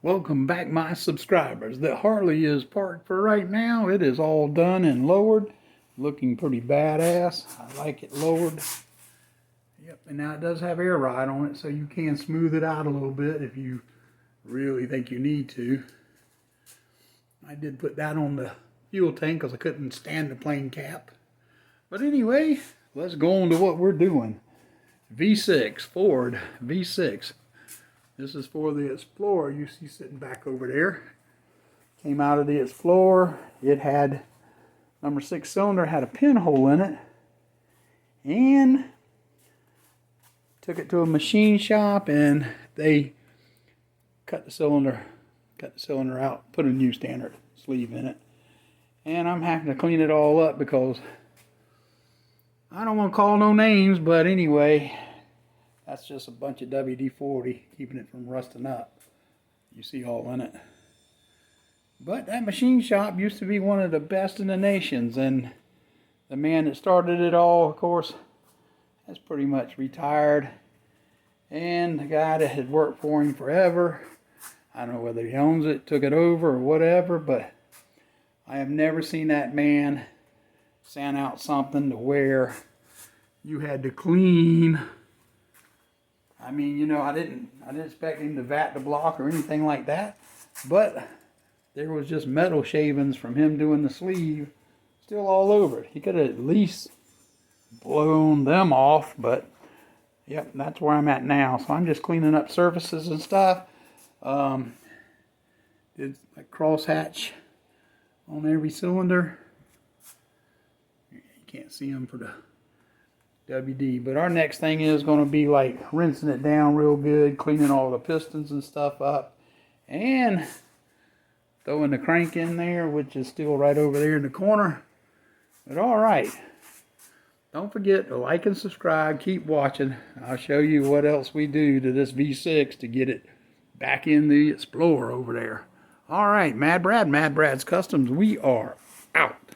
Welcome back, my subscribers. The Harley is parked for right now. It is all done and lowered. Looking pretty badass. I like it lowered. Yep, and now it does have air ride on it, so you can smooth it out a little bit if you really think you need to. I did put that on the fuel tank because I couldn't stand the plain cap. But anyway, let's go on to what we're doing. V6, Ford V6. This is for the Explorer you see sitting back over there. Came out of the Explorer. It had number 6 cylinder, had a pinhole in it. And took it to a machine shop and they cut the cylinder out, put a new standard sleeve in it. And I'm having to clean it all up because I don't want to call no names, but anyway, that's just a bunch of WD-40 keeping it from rusting up. You see all in it. But that machine shop used to be one of the best in the nations, and the man that started it all, of course, has pretty much retired. And the guy that had worked for him forever, I don't know whether he owns it, took it over or whatever, but I have never seen that man sand out something to where you had to clean. I mean, you know, I didn't expect him to vat the block or anything like that, but there was just metal shavings from him doing the sleeve still all over it. He could have at least blown them off, but yep, that's where I'm at now. So I'm just cleaning up surfaces and stuff. Did a crosshatch on every cylinder. You can't see them for the WD, but our next thing is going to be like rinsing it down real good, cleaning all the pistons and stuff up, and throwing the crank in there, which is still right over there in the corner. But all right, don't forget to like and subscribe. Keep watching. I'll show you what else we do to this V6 to get it back in the Explorer over there. All right, Mad Brad's Customs, we are out.